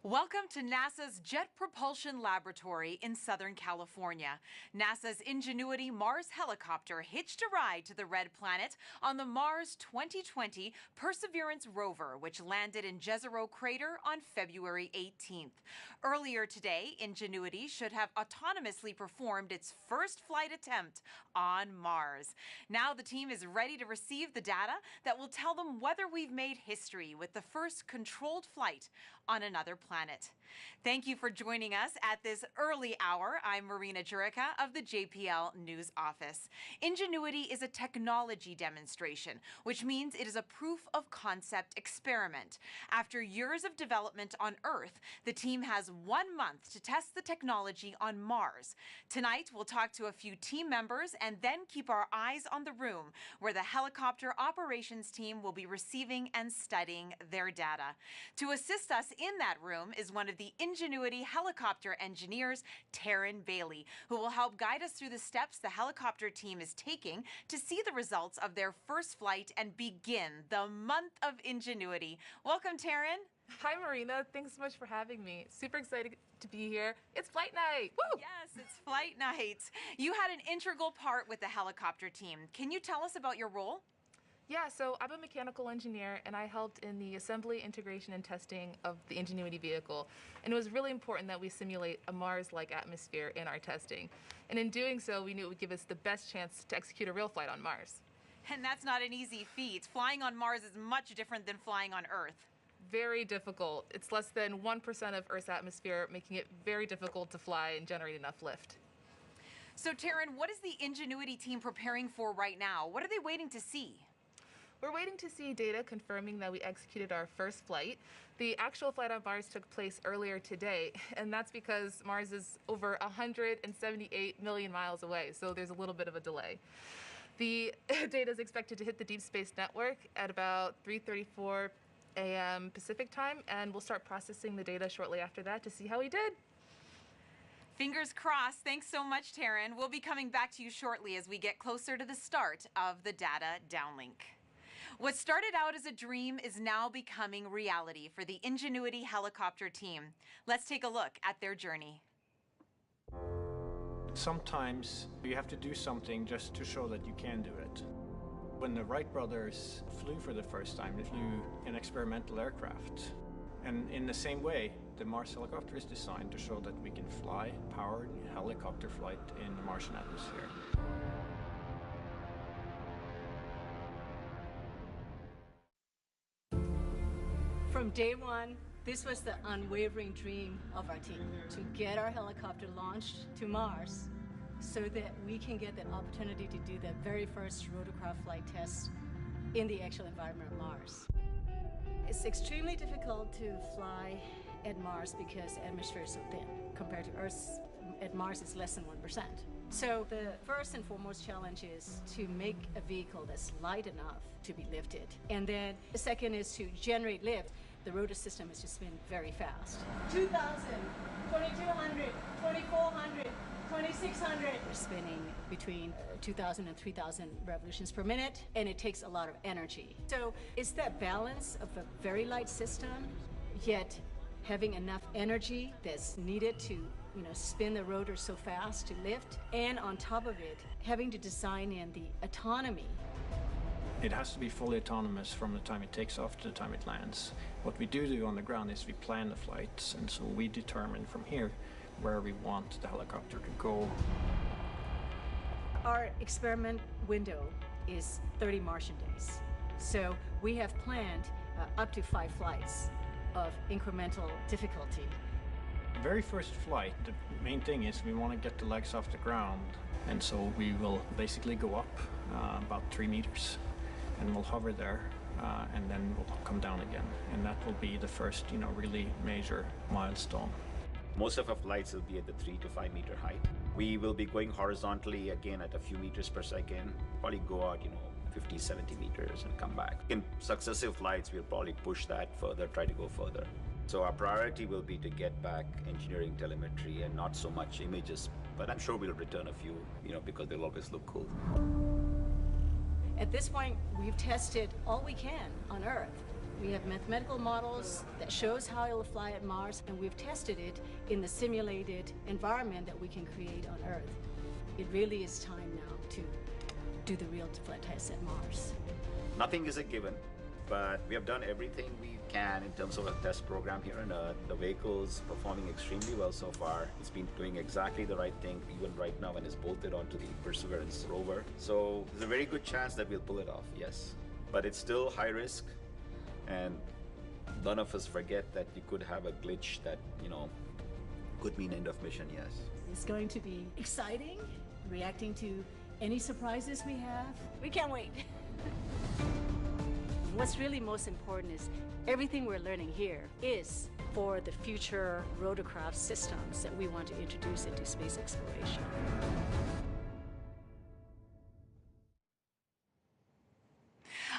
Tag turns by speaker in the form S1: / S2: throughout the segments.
S1: Welcome to NASA's Jet Propulsion Laboratory in Southern California. NASA's Ingenuity Mars helicopter hitched a ride to the red planet on the Mars 2020 Perseverance rover, which landed in Jezero Crater on February 18th. Earlier today, Ingenuity should have autonomously performed its first flight attempt on Mars. Now the team is ready to receive the data that will tell them whether we've made history with the first controlled flight on another planet. Thank you for joining us at this early hour. I'm Marina Jurica of the JPL News Office. Ingenuity is a technology demonstration, which means it is a proof of concept experiment. After years of development on Earth, the team has 1 month to test the technology on Mars. Tonight, we'll talk to a few team members and then keep our eyes on the room where the helicopter operations team will be receiving and studying their data. To assist us in that room is one of the Ingenuity helicopter engineers, Taryn Bailey, who will help guide us through the steps the helicopter team is taking to see the results of their first flight and begin the month of Ingenuity. Welcome, Taryn.
S2: Hi, Marina. Thanks so much for having me. Super excited to be here. It's flight night. Woo!
S1: Yes, it's flight night. You had an integral part with the helicopter team. Can you tell us about your role?
S2: Yeah, so I'm a mechanical engineer, and I helped in the assembly, integration, and testing of the Ingenuity vehicle. And it was really important that we simulate a Mars-like atmosphere in our testing. And in doing so, we knew it would give us the best chance to execute a real flight on Mars.
S1: And that's not an easy feat. Flying on Mars is much different than flying on Earth.
S2: Very difficult. It's less than 1% of Earth's atmosphere, making it very difficult to fly and generate enough lift.
S1: So, Taryn, what is the Ingenuity team preparing for right now? What are they waiting to see?
S2: We're waiting to see data confirming that we executed our first flight. The actual flight on Mars took place earlier today, and that's because Mars is over 178 million miles away, so there's a little bit of a delay. The data is expected to hit the Deep Space Network at about 3:34 a.m. Pacific time, and we'll start processing the data shortly after that to see how we did.
S1: Fingers crossed. Thanks so much, Taryn. We'll be coming back to you shortly as we get closer to the start of the data downlink. What started out as a dream is now becoming reality for the Ingenuity helicopter team. Let's take a look at their journey.
S3: Sometimes you have to do something just to show that you can do it. When the Wright brothers flew for the first time, they flew an experimental aircraft. And in the same way, the Mars helicopter is designed to show that we can fly powered helicopter flight in the Martian atmosphere.
S4: From day one, this was the unwavering dream of our team, to get our helicopter launched to Mars so that we can get that opportunity to do the very first rotorcraft flight test in the actual environment of Mars. It's extremely difficult to fly at Mars because the atmosphere is so thin. Compared to Earth, at Mars it's less than 1%. So the first and foremost challenge is to make a vehicle that's light enough to be lifted. And then the second is to generate lift. The rotor system is to spin very fast. 2,000, 2,200, 2,400, 2,600. We're spinning between 2,000 and 3,000 revolutions per minute, and it takes a lot of energy. So it's that balance of a very light system, yet having enough energy that's needed to, spin the rotor so fast to lift, and on top of it, having to design in the autonomy.
S3: It has to be fully autonomous from the time it takes off to the time it lands. What we do on the ground is we plan the flights, and so we determine from here where we want the helicopter to go.
S4: Our experiment window is 30 Martian days. So we have planned up to 5 flights of incremental difficulty.
S3: The very first flight, the main thing is we want to get the legs off the ground, and so we will basically go up about 3 meters, and we'll hover there, and then we'll come down again, and that will be the first, really major milestone.
S5: Most of our flights will be at the 3 to 5 meter height. We will be going horizontally again at a few meters per second, probably go out, 50, 70 meters and come back. In successive flights, we'll probably push that further, try to go further. So our priority will be to get back engineering telemetry and not so much images, but I'm sure we'll return a few, because they'll always look cool.
S4: At this point, we've tested all we can on Earth. We have mathematical models that shows how it will fly at Mars, and we've tested it in the simulated environment that we can create on Earth. It really is time now to do the real flight tests at Mars.
S5: Nothing is a given, but we have done everything we can in terms of a test program here on Earth. The vehicle's performing extremely well so far. It's been doing exactly the right thing, even right now when it's bolted onto the Perseverance rover. So there's a very good chance that we'll pull it off, yes. But it's still high risk, and none of us forget that you could have a glitch that, could mean end of mission, yes.
S4: It's going to be exciting, reacting to any surprises we have. We can't wait. What's really most important is everything we're learning here is for the future rotorcraft systems that we want to introduce into space exploration.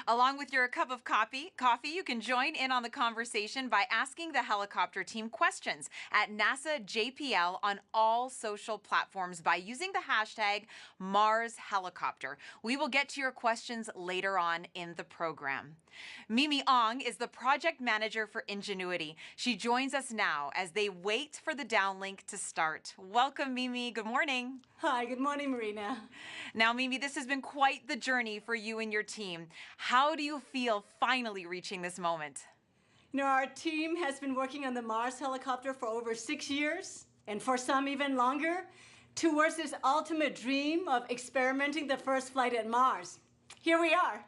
S1: Along with your cup of coffee, you can join in on the conversation by asking the helicopter team questions at NASA JPL on all social platforms by using the hashtag #MarsHelicopter. We will get to your questions later on in the program. Mimi Ong is the project manager for Ingenuity. She joins us now as they wait for the downlink to start. Welcome, Mimi. Good morning.
S4: Hi, good morning, Marina.
S1: Now, Mimi, this has been quite the journey for you and your team. How do you feel finally reaching this moment?
S4: Our team has been working on the Mars helicopter for over 6 years, and for some even longer, towards this ultimate dream of experimenting the first flight at Mars. Here we are.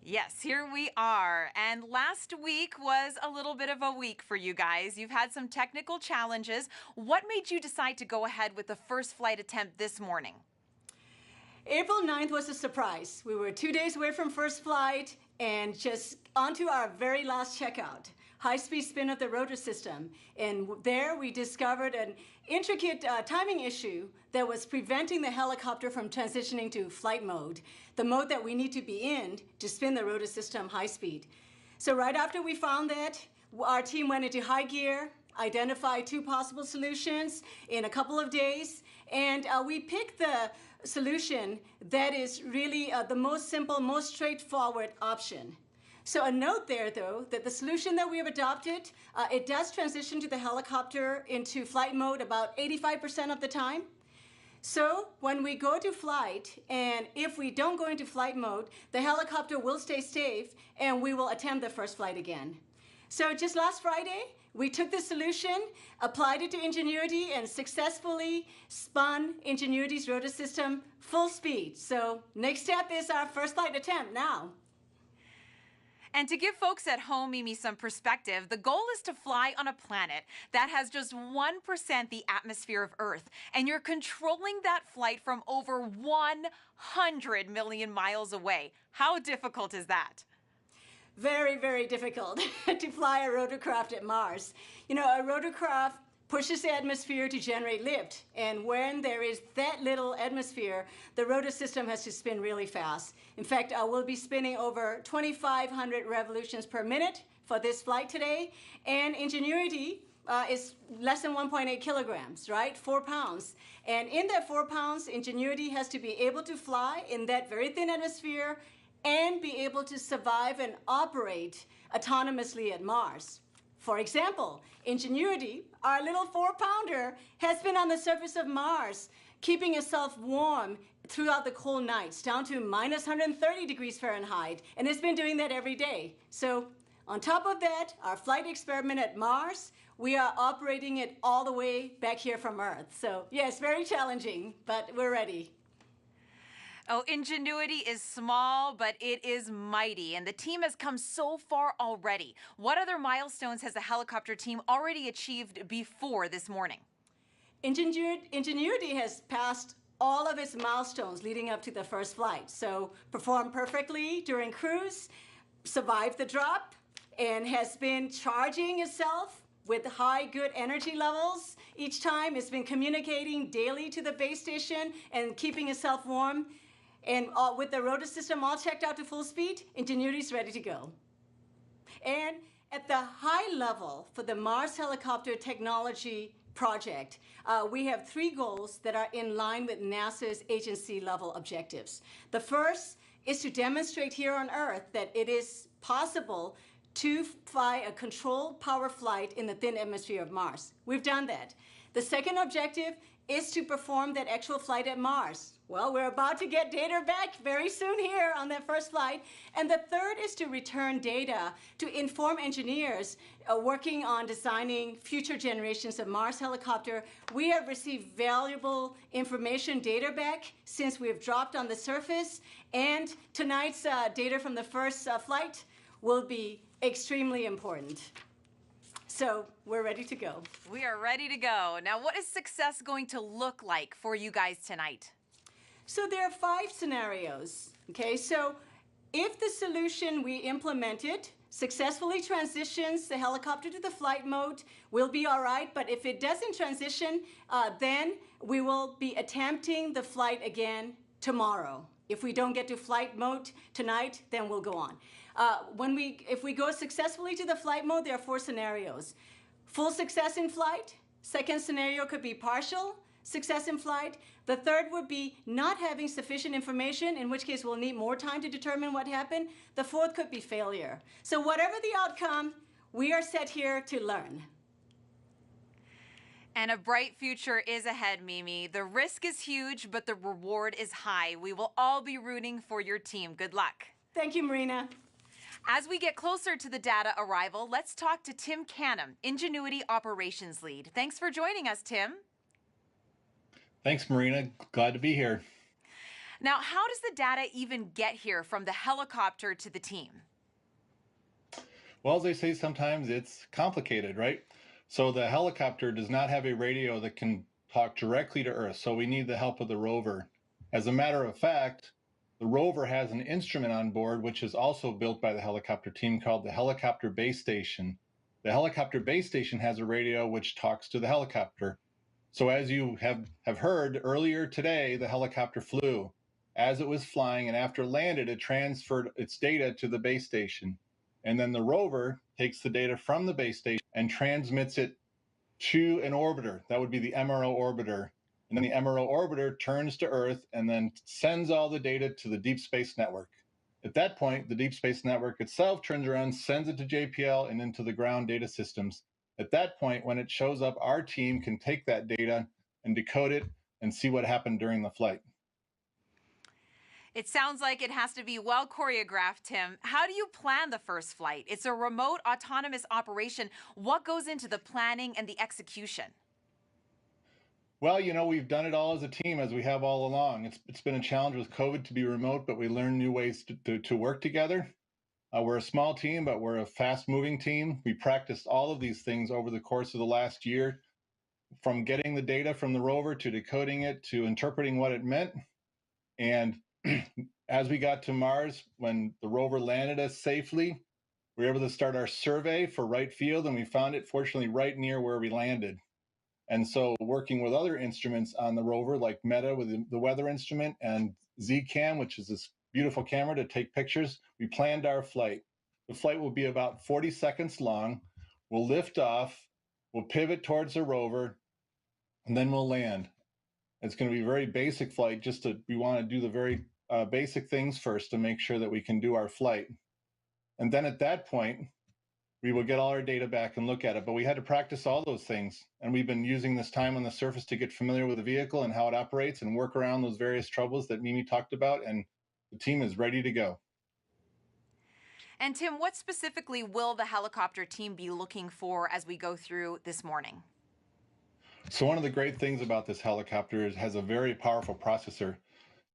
S1: Yes, here we are. And last week was a little bit of a week for you guys. You've had some technical challenges. What made you decide to go ahead with the first flight attempt this morning?
S4: April 9th was a surprise. We were 2 days away from first flight and just onto our very last checkout. High-speed spin of the rotor system. And there we discovered an intricate timing issue that was preventing the helicopter from transitioning to flight mode, the mode that we need to be in to spin the rotor system high speed. So right after we found that, our team went into high gear, identified 2 possible solutions in a couple of days, and we picked the solution that is really the most simple, most straightforward option. So a note there, though, that the solution that we have adopted, it does transition to the helicopter into flight mode about 85% of the time. So when we go to flight, and if we don't go into flight mode, the helicopter will stay safe, and we will attempt the first flight again. So just last Friday, we took this solution, applied it to Ingenuity, and successfully spun Ingenuity's rotor system full speed. So next step is our first flight attempt now.
S1: And to give folks at home, Mimi, some perspective, the goal is to fly on a planet that has just 1% the atmosphere of Earth. And you're controlling that flight from over 100 million miles away. How difficult is that?
S4: Very, very difficult to fly a rotorcraft at Mars. A rotorcraft pushes the atmosphere to generate lift. And when there is that little atmosphere, the rotor system has to spin really fast. In fact, we'll be spinning over 2,500 revolutions per minute for this flight today. And Ingenuity is less than 1.8 kilograms, right? 4 pounds. And in that 4 pounds, Ingenuity has to be able to fly in that very thin atmosphere and be able to survive and operate autonomously at Mars. For example, Ingenuity, our little 4-pounder, has been on the surface of Mars, keeping itself warm throughout the cold nights, down to minus 130 degrees Fahrenheit, and it's been doing that every day. So on top of that, our flight experiment at Mars, we are operating it all the way back here from Earth. So yeah, it's very challenging, but we're ready.
S1: Oh, Ingenuity is small, but it is mighty, and the team has come so far already. What other milestones has the helicopter team already achieved before this morning?
S4: Ingenuity has passed all of its milestones leading up to the first flight. So performed perfectly during cruise, survived the drop, and has been charging itself with high good energy levels. Each time it's been communicating daily to the base station and keeping itself warm. And with the rotor system all checked out to full speed, Ingenuity's ready to go. And at the high level for the Mars helicopter technology project, we have 3 goals that are in line with NASA's agency level objectives. The first is to demonstrate here on Earth that it is possible to fly a controlled power flight in the thin atmosphere of Mars. We've done that. The second objective is to perform that actual flight at Mars. Well, we're about to get data back very soon here on that first flight. And the third is to return data to inform engineers working on designing future generations of Mars helicopter. We have received valuable information data back since we have dropped on the surface. And tonight's data from the first flight will be extremely important. So we're ready to go.
S1: We are ready to go. Now, what is success going to look like for you guys tonight?
S4: So there are 5 scenarios, okay? So if the solution we implemented successfully transitions the helicopter to the flight mode, we'll be all right. But if it doesn't transition, then we will be attempting the flight again tomorrow. If we don't get to flight mode tonight, then we'll go on. If we go successfully to the flight mode, there are 4 scenarios. Full success in flight. Second scenario could be partial success in flight. The third would be not having sufficient information, in which case we'll need more time to determine what happened. The fourth could be failure. So whatever the outcome, we are set here to learn.
S1: And a bright future is ahead, Mimi. The risk is huge, but the reward is high. We will all be rooting for your team. Good luck.
S4: Thank you, Marina.
S1: As we get closer to the data arrival, let's talk to Tim Canham, Ingenuity Operations Lead. Thanks for joining us, Tim.
S6: Thanks, Marina. Glad to be here.
S1: Now, how does the data even get here from the helicopter to the team?
S6: Well, as they say, sometimes it's complicated, right? So the helicopter does not have a radio that can talk directly to Earth, so we need the help of the rover. As a matter of fact, the rover has an instrument on board, which is also built by the helicopter team, called the Helicopter Base Station. The Helicopter Base Station has a radio which talks to the helicopter. So as you have heard earlier today, the helicopter flew. As it was flying and after landed, it transferred its data to the base station. And then the rover takes the data from the base station and transmits it to an orbiter. That would be the MRO orbiter. And then the MRO orbiter turns to Earth and then sends all the data to the Deep Space Network. At that point, the Deep Space Network itself turns around, sends it to JPL and into the ground data systems. At that point, when it shows up, our team can take that data and decode it and see what happened during the flight.
S1: It sounds like it has to be well choreographed, Tim. How do you plan the first flight? It's a remote autonomous operation. What goes into the planning and the execution?
S6: Well, you know, we've done it all as a team, as we have all along. It's been a challenge with COVID to be remote, but we learned new ways to work together. We're a small team, but we're a fast-moving team. We practiced all of these things over the course of the last year, from getting the data from the rover to decoding it to interpreting what it meant. And as we got to Mars, when the rover landed us safely, we were able to start our survey for right field, and we found it, fortunately, right near where we landed. And so working with other instruments on the rover, like Meta with the weather instrument and Z-Cam, which is this beautiful camera to take pictures, we planned our flight. The flight will be about 40 seconds long. We'll lift off, we'll pivot towards the rover, and then we'll land. It's going to be a very basic flight. We want to do the very basic things first to make sure that we can do our flight. And then at that point, we will get all our data back and look at it. But we had to practice all those things. And we've been using this time on the surface to get familiar with the vehicle and how it operates and work around those various troubles that Mimi talked about. And the team is ready to go.
S1: And Tim, what specifically will the helicopter team be looking for as we go through this morning?
S6: So one of the great things about this helicopter is it has a very powerful processor.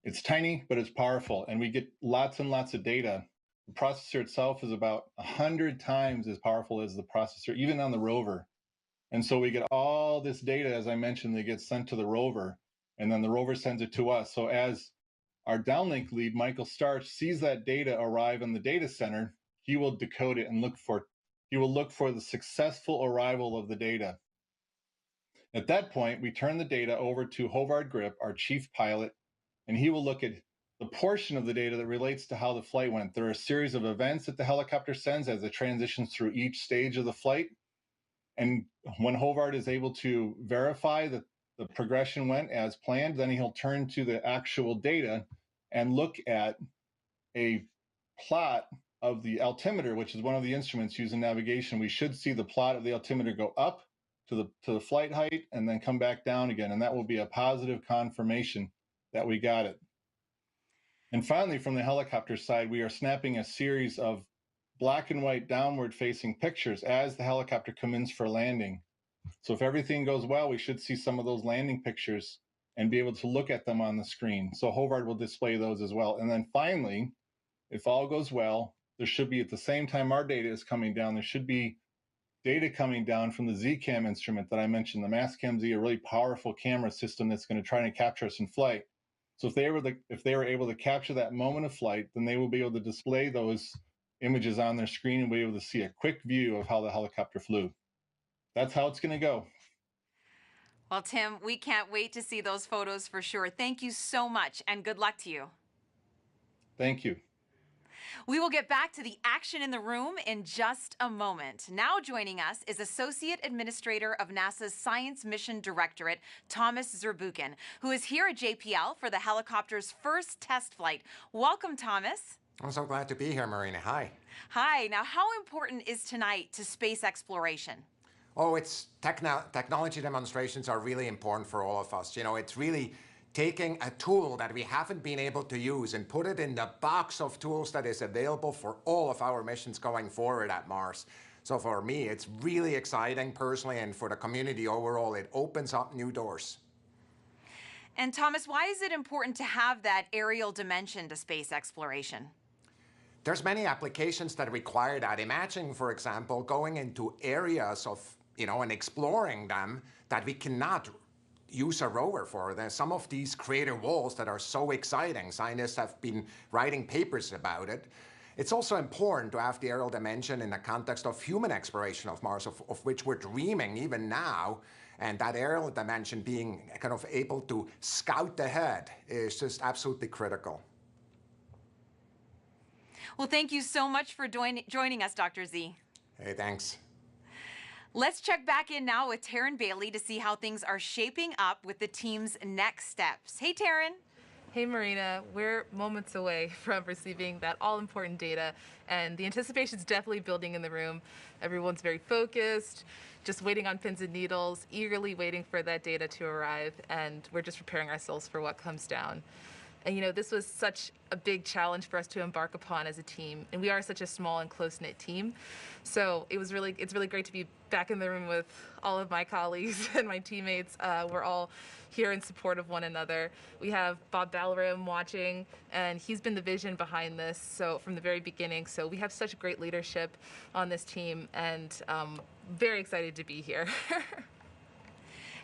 S6: It's tiny, but it's powerful, and we get lots and lots of data. The processor itself is about 100 times as powerful as the processor, even on the rover. And so we get all this data, as I mentioned, that gets sent to the rover, and then the rover sends it to us. So as our downlink lead, Michael Starch, sees that data arrive in the data center, he will decode it and look for the successful arrival of the data. At that point, we turn the data over to Hovard Grip, our chief pilot, and he will look at the portion of the data that relates to how the flight went. There are a series of events that the helicopter sends as it transitions through each stage of the flight. And when Hovard is able to verify that the progression went as planned, then he'll turn to the actual data and look at a plot of the altimeter, which is one of the instruments used in navigation, we should see the plot of the altimeter go up to the flight height and then come back down again. And that will be a positive confirmation that we got it. And finally, from the helicopter side, we are snapping a series of black and white downward facing pictures as the helicopter comes in for landing. So if everything goes well, we should see some of those landing pictures and be able to look at them on the screen. So Hovard will display those as well. And then finally, if all goes well, there should be, at the same time our data is coming down, there should be data coming down from the Z-Cam instrument that I mentioned, the Mastcam Z, a really powerful camera system that's going to try to capture us in flight. So if they were able to capture that moment of flight, then they will be able to display those images on their screen and be able to see a quick view of how the helicopter flew. That's how it's going to go.
S1: Well, Tim, we can't wait to see those photos for sure. Thank you so much, and good luck to you.
S6: Thank you.
S1: We will get back to the action in the room in just a moment. Now joining us is Associate Administrator of NASA's Science Mission Directorate, Thomas Zurbuchen, who is here at JPL for the helicopter's first test flight. Welcome, Thomas.
S7: I'm so glad to be here, Marina. Hi.
S1: Hi. Now, how important is tonight to space exploration?
S7: Oh, technology demonstrations are really important for all of us. You know, it's really taking a tool that we haven't been able to use and put it in the box of tools that is available for all of our missions going forward at Mars. So for me, it's really exciting personally, and for the community overall, it opens up new doors.
S1: And Thomas, why is it important to have that aerial dimension to space exploration?
S7: There's many applications that require that. Imagine, for example, going into areas of, and exploring them that we cannot use a rover for. There's some of these crater walls that are so exciting. Scientists have been writing papers about it. It's also important to have the aerial dimension in the context of human exploration of Mars, of which we're dreaming even now. And that aerial dimension being kind of able to scout ahead is just absolutely critical.
S1: Well, thank you so much for joining us, Dr. Z.
S7: Hey, thanks.
S1: Let's check back in now with Taryn Bailey to see how things are shaping up with the team's next steps. Hey, Taryn.
S2: Hey, Marina. We're moments away from receiving that all-important data, and the anticipation's definitely building in the room. Everyone's very focused, just waiting on pins and needles, eagerly waiting for that data to arrive, and we're just preparing ourselves for what comes down. And this was such a big challenge for us to embark upon as a team, and we are such a small and close-knit team. So it's really great to be back in the room with all of my colleagues and my teammates. We're all here in support of one another. We have Bob Balaram watching, and he's been the vision behind this from the very beginning. So we have such great leadership on this team, and very excited to be here.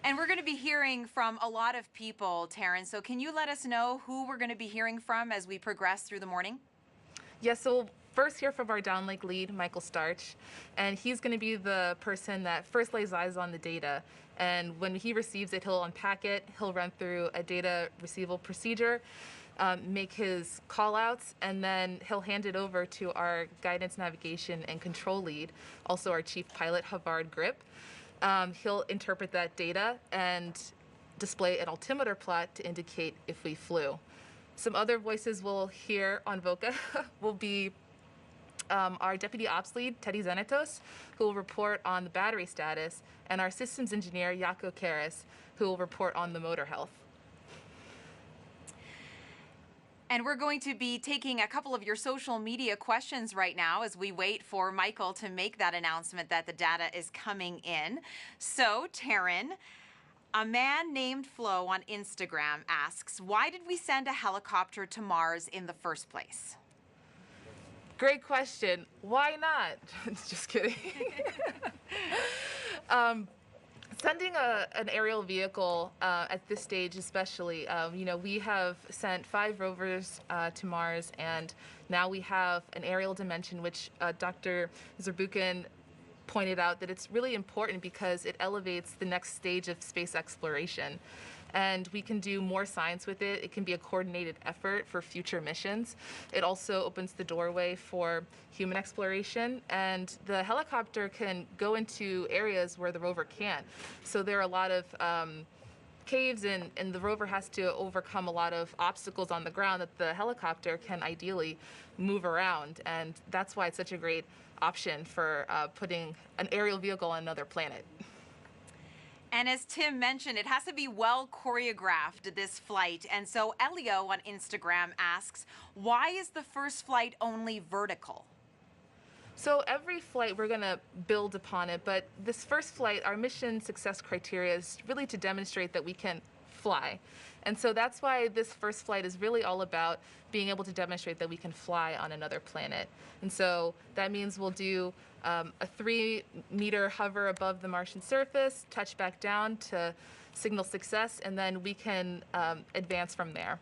S1: And we're going to be hearing from a lot of people, Taryn. So can you let us know who we're going to be hearing from as we progress through the morning?
S2: Yes, so we'll first hear from our downlink lead, Michael Starch, and he's going to be the person that first lays eyes on the data. And when he receives it, he'll unpack it, he'll run through a data receival procedure, make his call-outs, and then he'll hand it over to our guidance, navigation, and control lead, also our chief pilot, Hovard Grip. He'll interpret that data and display an altimeter plot to indicate if we flew. Some other voices we'll hear on VOCA will be our deputy ops lead, Teddy Zenitos, who will report on the battery status, and our systems engineer, Jaco Karas, who will report on the motor health.
S1: And we're going to be taking a couple of your social media questions right now as we wait for Michael to make that announcement that the data is coming in. So, Taryn, a man named Flo on Instagram asks, why did we send a helicopter to Mars in the first place?
S2: Great question. Why not? Just kidding. Sending an aerial vehicle at this stage especially, we have sent 5 rovers to Mars, and now we have an aerial dimension, which Dr. Zurbuchen pointed out that it's really important because it elevates the next stage of space exploration. And we can do more science with it. It can be a coordinated effort for future missions. It also opens the doorway for human exploration, and the helicopter can go into areas where the rover can't. So there are a lot of caves and the rover has to overcome a lot of obstacles on the ground that the helicopter can ideally move around. And that's why it's such a great option for putting an aerial vehicle on another planet.
S1: And as Tim mentioned, it has to be well choreographed, this flight. And so Elio on Instagram asks, why is the first flight only vertical?
S2: So every flight, we're going to build upon it. But this first flight, our mission success criteria is really to demonstrate that we can fly. And so that's why this first flight is really all about being able to demonstrate that we can fly on another planet. And so that means we'll do a 3-meter hover above the Martian surface, touch back down to signal success, and then we can advance from there.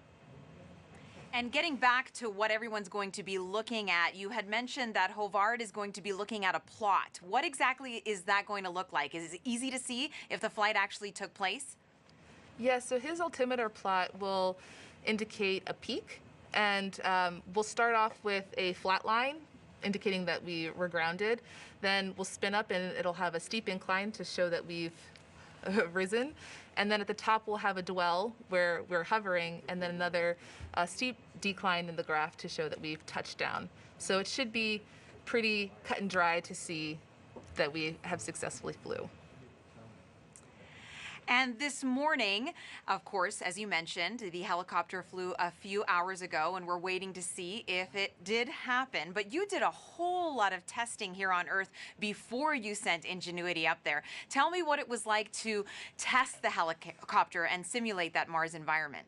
S1: And getting back to what everyone's going to be looking at, you had mentioned that Hovard is going to be looking at a plot. What exactly is that going to look like? Is it easy to see if the flight actually took place?
S2: Yes, so his altimeter plot will indicate a peak, and we'll start off with a flat line indicating that we were grounded. Then we'll spin up and it'll have a steep incline to show that we've risen. And then at the top we'll have a dwell where we're hovering, and then another steep decline in the graph to show that we've touched down. So it should be pretty cut and dry to see that we have successfully flew.
S1: And this morning, of course, as you mentioned, the helicopter flew a few hours ago, and we're waiting to see if it did happen. But you did a whole lot of testing here on Earth before you sent Ingenuity up there. Tell me what it was like to test the helicopter and simulate that Mars environment.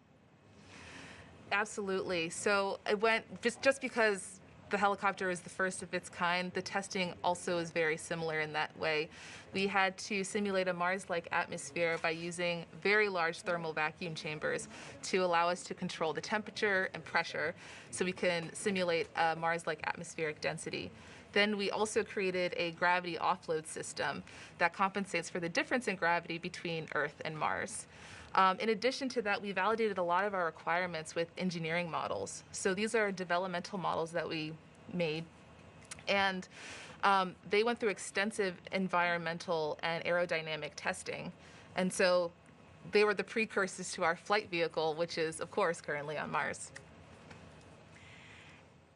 S2: Absolutely. So it went, just because the helicopter is the first of its kind, the testing also is very similar in that way. We had to simulate a Mars-like atmosphere by using very large thermal vacuum chambers to allow us to control the temperature and pressure so we can simulate a Mars-like atmospheric density. Then we also created a gravity offload system that compensates for the difference in gravity between Earth and Mars. In addition to that, we validated a lot of our requirements with engineering models. So these are developmental models that we made, and they went through extensive environmental and aerodynamic testing. And so they were the precursors to our flight vehicle, which is, of course, currently on Mars.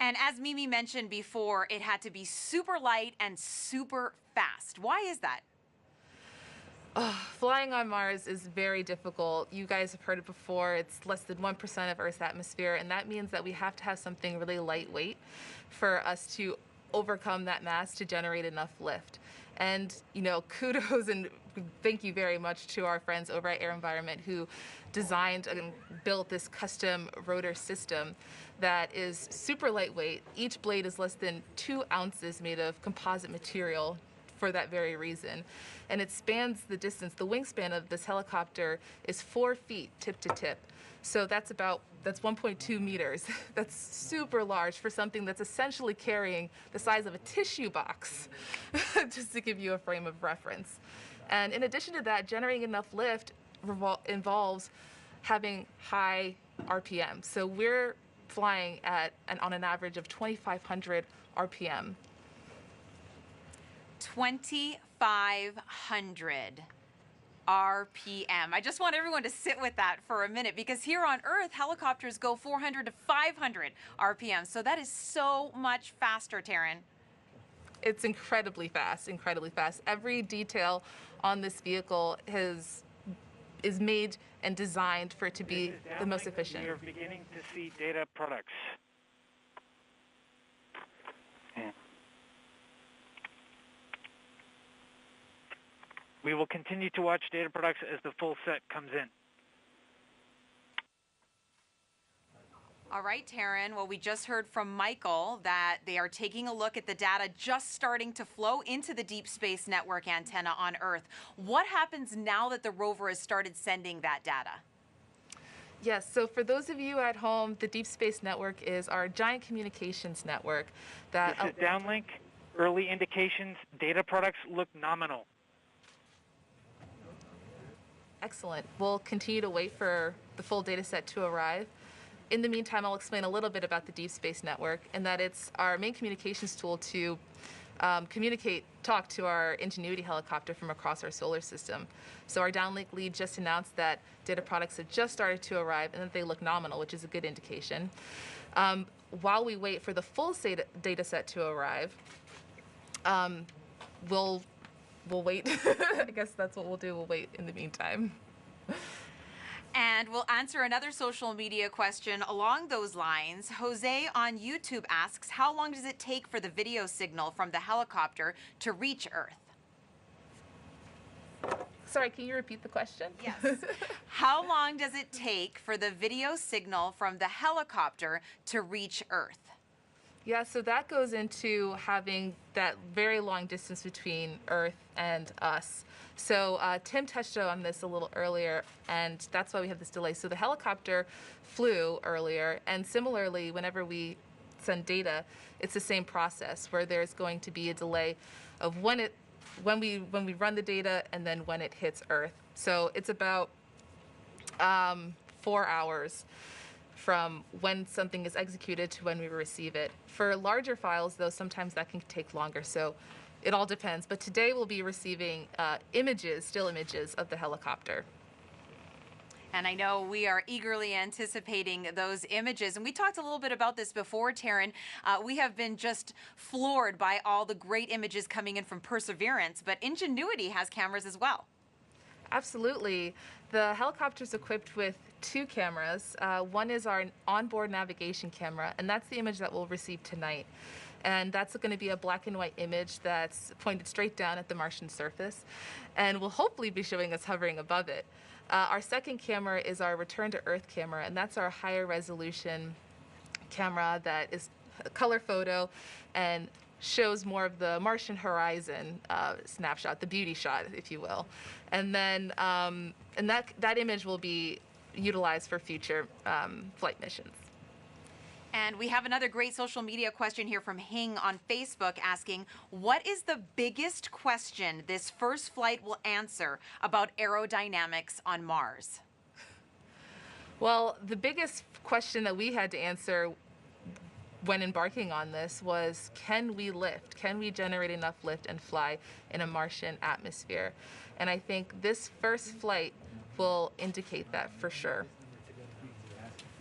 S1: And as Mimi mentioned before, it had to be super light and super fast. Why is that?
S2: Flying on Mars is very difficult. You guys have heard it before. It's less than 1% of Earth's atmosphere, and that means that we have to have something really lightweight for us to overcome that mass to generate enough lift. And, you know, kudos and thank you very much to our friends over at AirEnvironment who designed and built this custom rotor system that is super lightweight. Each blade is less than 2 ounces made of composite material for that very reason. And it spans the distance. The wingspan of this helicopter is 4 feet tip to tip. So that's 1.2 meters. That's super large for something that's essentially carrying the size of a tissue box, just to give you a frame of reference. And in addition to that, generating enough lift involves having high RPM. So we're flying at on an average of 2,500 RPM.
S1: 2,500 RPM. I just want everyone to sit with that for a minute, because here on Earth, helicopters go 400 to 500 RPM. So that is so much faster, Taryn.
S2: It's incredibly fast, incredibly fast. Every detail on this vehicle is made and designed for it to be the most efficient.
S8: We are beginning to see data products. We will continue to watch data products as the full set comes in.
S1: All right, Taryn. Well, we just heard from Michael that they are taking a look at the data just starting to flow into the Deep Space Network antenna on Earth. What happens now that the rover has started sending that data?
S2: Yes, so for those of you at home, the Deep Space Network is our giant communications network.
S8: This is downlink. Early indications, data products look nominal.
S2: Excellent. We'll continue to wait for the full data set to arrive. In the meantime, I'll explain a little bit about the Deep Space Network, and that it's our main communications tool to talk to our Ingenuity helicopter from across our solar system. So our downlink lead just announced that data products have just started to arrive and that they look nominal, which is a good indication. While we wait for the full data set to arrive, we'll wait. I guess that's what we'll do. We'll wait in the meantime.
S1: And we'll answer another social media question along those lines. Jose on YouTube asks, how long does it take for the video signal from the helicopter to reach Earth?
S2: Sorry, can you repeat the question?
S1: Yes. How long does it take for the video signal from the helicopter to reach Earth?
S2: Yeah, so that goes into having that very long distance between Earth and us. So Tim touched on this a little earlier, and that's why we have this delay. So the helicopter flew earlier, and similarly, whenever we send data, it's the same process where there's going to be a delay of when we run the data and then when it hits Earth. So it's about 4 hours from when something is executed to when we receive it. For larger files, though, sometimes that can take longer, so it all depends. But today we'll be receiving still images of the helicopter.
S1: And I know we are eagerly anticipating those images. And we talked a little bit about this before, Taryn. We have been just floored by all the great images coming in from Perseverance, but Ingenuity has cameras as well.
S2: Absolutely. The helicopter is equipped with 2 cameras. One is our onboard navigation camera, and that's the image that we'll receive tonight. And that's going to be a black and white image that's pointed straight down at the Martian surface, and will hopefully be showing us hovering above it. Our second camera is our return to Earth camera, and that's our higher resolution camera that is a color photo and shows more of the Martian horizon snapshot, the beauty shot, if you will. And then and that image will be utilized for future flight missions.
S1: And we have another great social media question here from Hing on Facebook asking, what is the biggest question this first flight will answer about aerodynamics on Mars?
S2: Well, the biggest question that we had to answer when embarking on this was, can we lift? Can we generate enough lift and fly in a Martian atmosphere? And I think this first flight will indicate that for sure,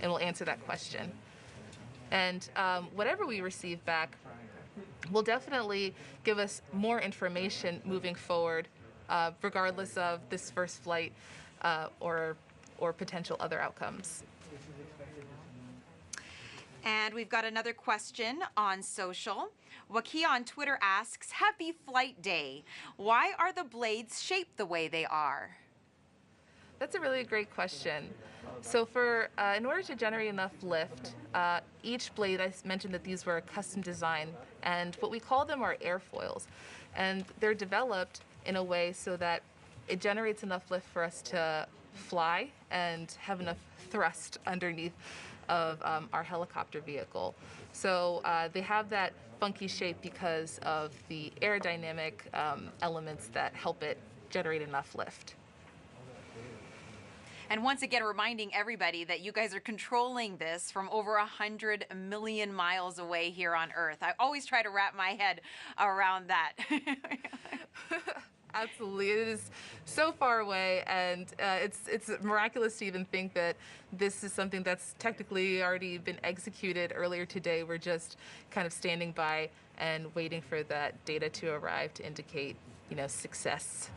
S2: and will answer that question. And whatever we receive back will definitely give us more information moving forward, regardless of this first flight or potential other outcomes.
S1: And we've got another question on social. Wakia on Twitter asks, happy flight day. Why are the blades shaped the way they are?
S2: That's a really great question. So in order to generate enough lift, each blade, I mentioned that these were custom designed, and what we call them are airfoils. And they're developed in a way so that it generates enough lift for us to fly and have enough thrust underneath of our helicopter vehicle. So they have that funky shape because of the aerodynamic elements that help it generate enough lift.
S1: And once again, reminding everybody that you guys are controlling this from over 100 million miles away here on Earth. I always try to wrap my head around that.
S2: Absolutely, it is so far away, and it's miraculous to even think that this is something that's technically already been executed earlier today. We're just kind of standing by and waiting for that data to arrive to indicate, success.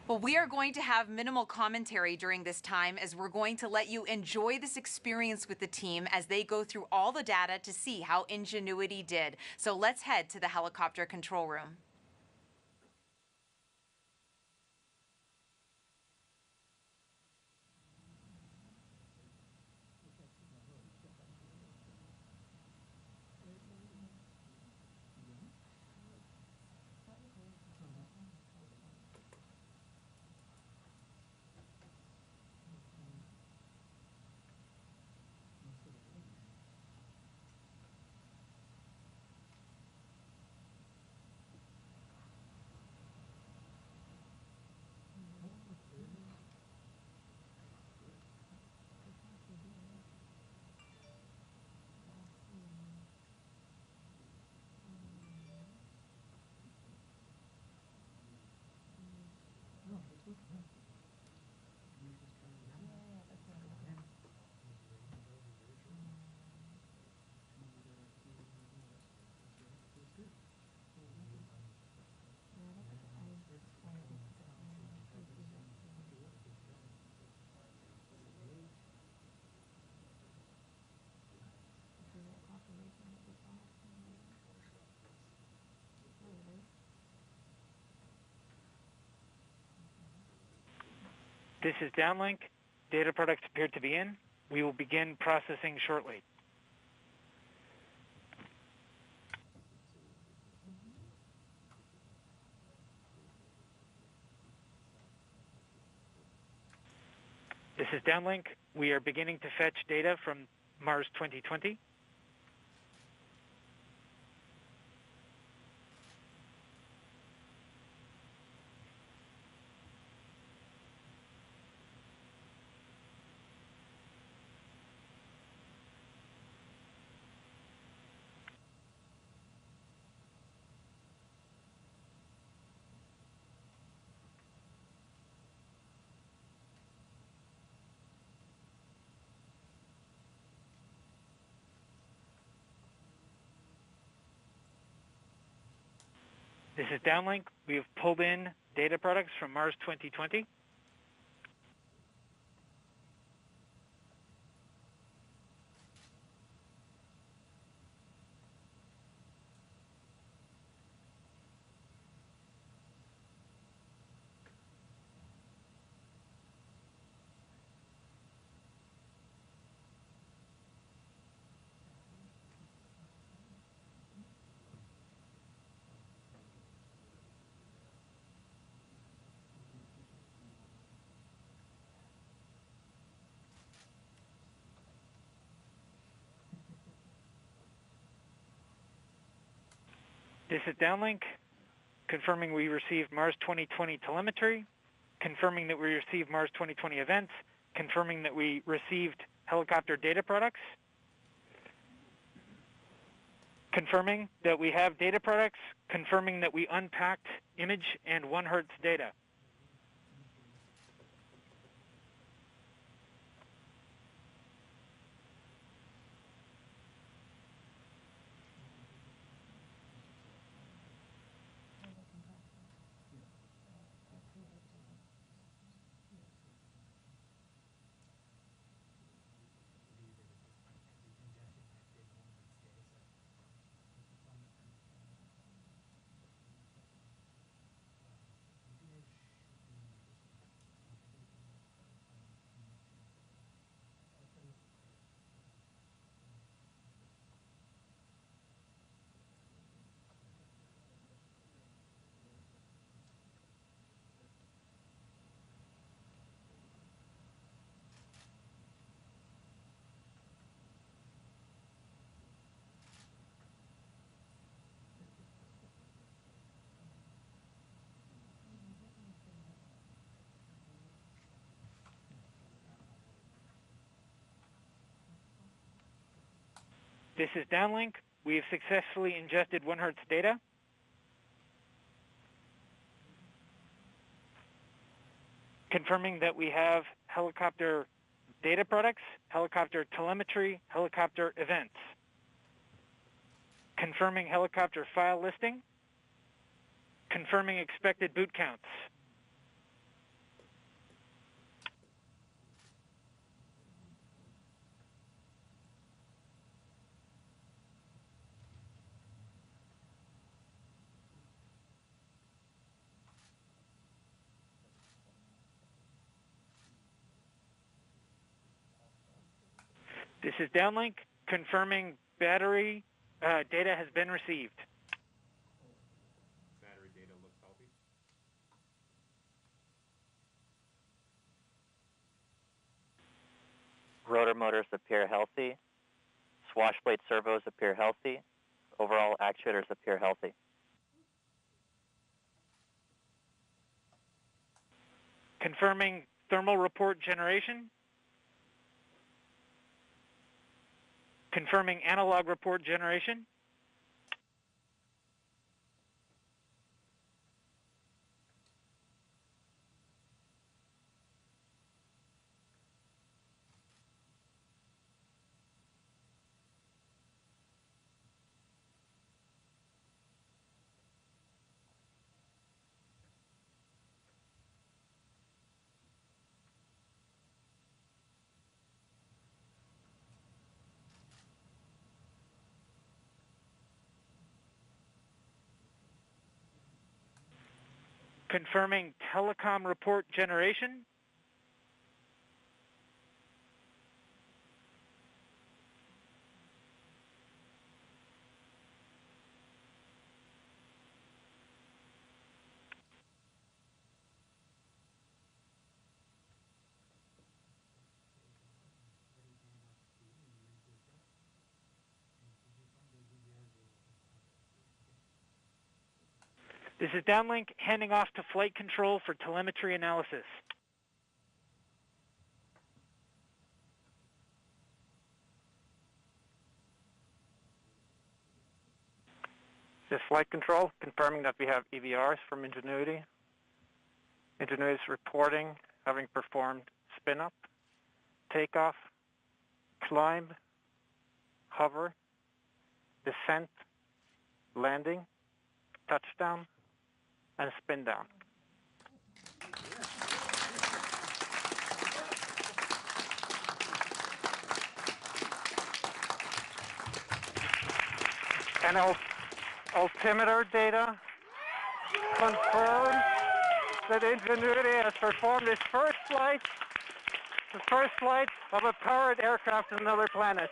S1: Well, we are going to have minimal commentary during this time as we're going to let you enjoy this experience with the team as they go through all the data to see how Ingenuity did. So let's head to the helicopter control room.
S8: This is downlink. Data products appear to be in. We will begin processing shortly. This is downlink. We are beginning to fetch data from Mars 2020. This is downlink. We have pulled in data products from Mars 2020. This is downlink, confirming we received Mars 2020 telemetry, confirming that we received Mars 2020 events, confirming that we received helicopter data products, confirming that we have data products, confirming that we unpacked image and 1 Hertz data. This is downlink. We have successfully ingested 1 Hertz data. Confirming that we have helicopter data products, helicopter telemetry, helicopter events. Confirming helicopter file listing. Confirming expected boot counts. This is downlink, confirming battery data has been received.
S9: Battery data looks healthy.
S10: Rotor motors appear healthy. Swash plate servos appear healthy. Overall actuators appear healthy.
S8: Confirming thermal report generation. Confirming analog report generation. Confirming telecom report generation. This is downlink, handing off to flight control for telemetry analysis.
S9: This is flight control, confirming that we have EVRs from Ingenuity. Ingenuity is reporting having performed spin-up, takeoff, climb, hover, descent, landing, touchdown, and spin down. And altimeter data confirms that Ingenuity has performed its first flight, the first flight of a powered aircraft to another planet.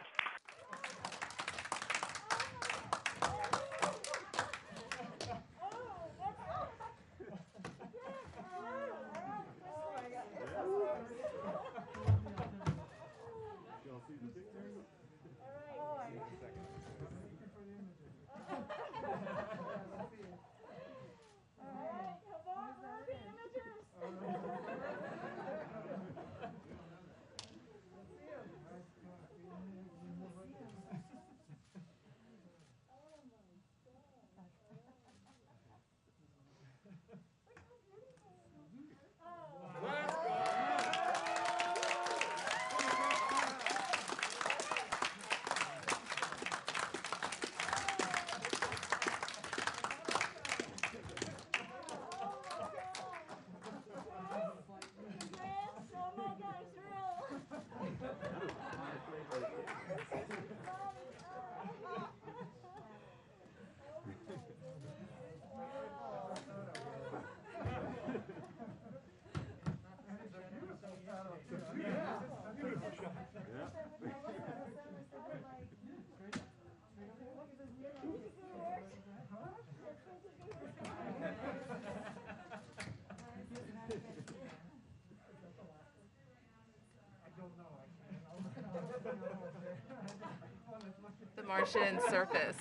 S2: The Martian surface.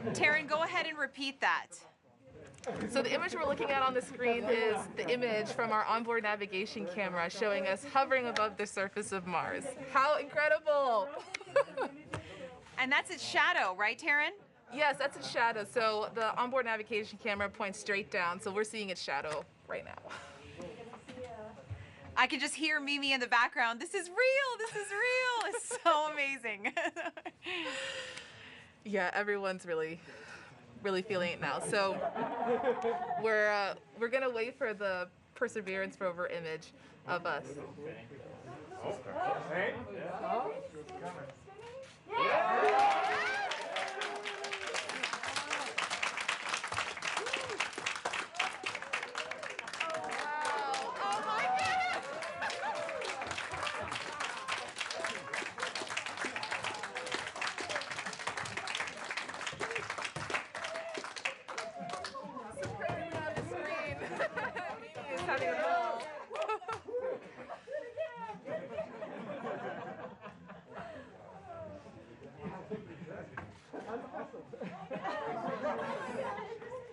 S1: Taryn, go ahead and repeat that.
S2: So the image we're looking at on the screen is the image from our onboard navigation camera showing us hovering above the surface of Mars. How incredible!
S1: And that's its shadow, right, Taryn?
S2: Yes, that's its shadow. So the onboard navigation camera points straight down, so we're seeing its shadow right now.
S1: I can just hear Mimi in the background. This is real. This is real. It's so amazing.
S2: Yeah, everyone's really feeling it now. So we're gonna wait for the Perseverance rover image of us.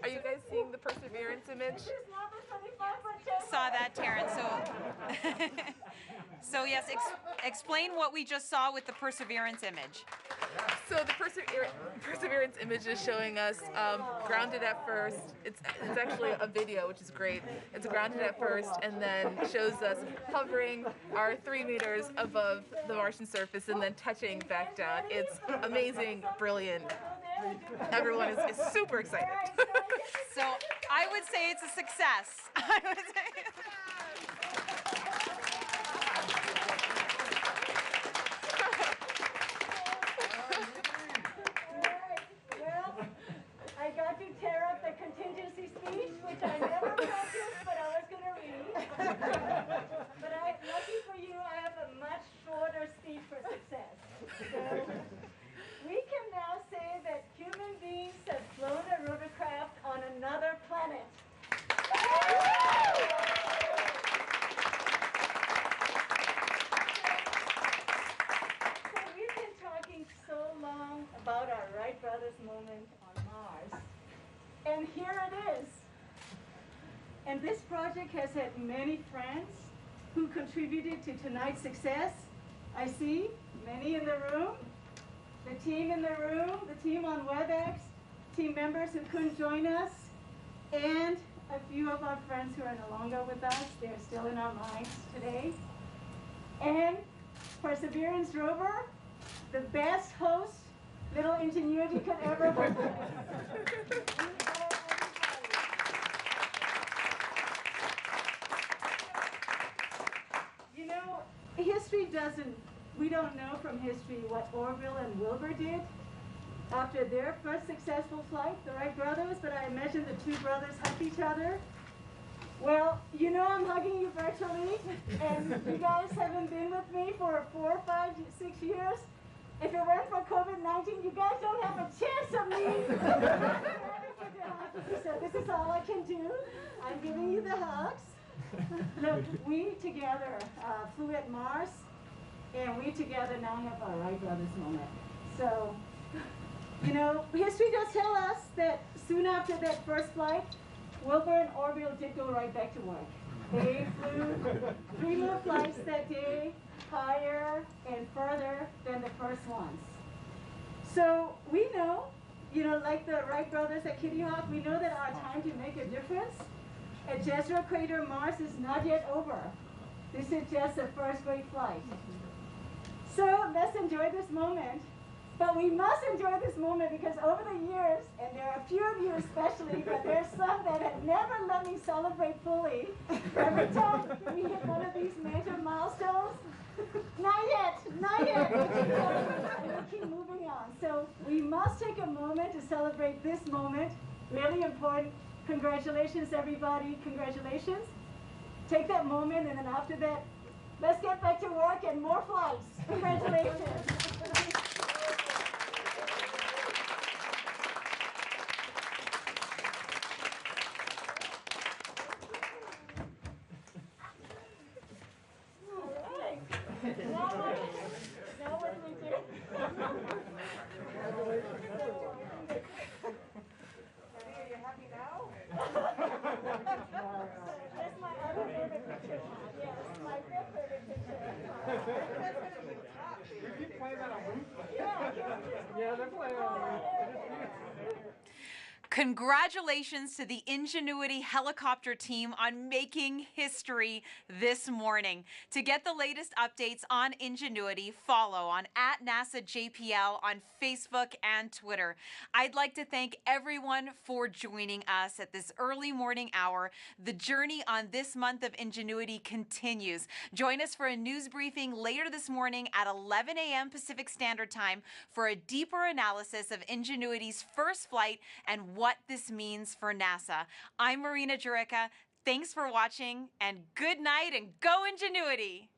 S2: Are you guys seeing the Perseverance image?
S1: Saw that, Taryn. So yes, explain what we just saw with the Perseverance image.
S2: So the Perseverance image is showing us grounded at first. It's actually a video, which is great. It's grounded at first and then shows us hovering our 3 meters above the Martian surface and then touching back down. It's amazing, brilliant. Everyone is super excited.
S1: So I would say it's a success. I would say.
S11: I got to tear up the contingency speech, which I never practiced, but I was going to read. But lucky for you, I have a much shorter speech for success. So we can now say that human beings have flown a rotorcraft on another planet. So we've been talking so long about our Wright brothers moment on Mars. And here it is. And this project has had many friends who contributed to tonight's success. I see many in the room, the team in the room, the team on WebEx, team members who couldn't join us, and a few of our friends who are no longer with us. They're still in our minds today. And Perseverance rover, the best host little Ingenuity could ever provide. You know, history we don't know from history what Orville and Wilbur did after their first successful flight, the Wright brothers, but I imagine the two brothers hugged each other. Well, you know I'm hugging you virtually, and you guys haven't been with me for 4, 5, 6 years. If it weren't for COVID-19, you guys don't have a chance of me. So this is all I can do. I'm giving you the hugs. Look, we together flew at Mars, and we together now have our Wright brothers moment. So, you know, history does tell us that soon after that first flight, Wilbur and Orville did go right back to work. They flew 3 more flights that day, higher and further than the first ones. So we know, you know, like the Wright brothers at Kitty Hawk, we know that our time to make a difference at Jezero Crater, Mars is not yet over. This is just the first great flight. So let's enjoy this moment. But we must enjoy this moment because over the years, and there are a few of you especially, but there's some that have never let me celebrate fully. Every time we hit one of these major milestones, not yet, not yet. And we keep moving on. So we must take a moment to celebrate this moment. Really important. Congratulations, everybody. Congratulations. Take that moment, and then after that, let's get back to work and more flights. Congratulations.
S1: Congratulations to the Ingenuity helicopter team on making history this morning. To get the latest updates on Ingenuity, follow on @NASAJPL on Facebook and Twitter. I'd like to thank everyone for joining us at this early morning hour. The journey on this month of Ingenuity continues. Join us for a news briefing later this morning at 11 a.m. Pacific Standard Time for a deeper analysis of Ingenuity's first flight and what this means for NASA. I'm Marina Jurica. Thanks for watching, and good night, and go Ingenuity!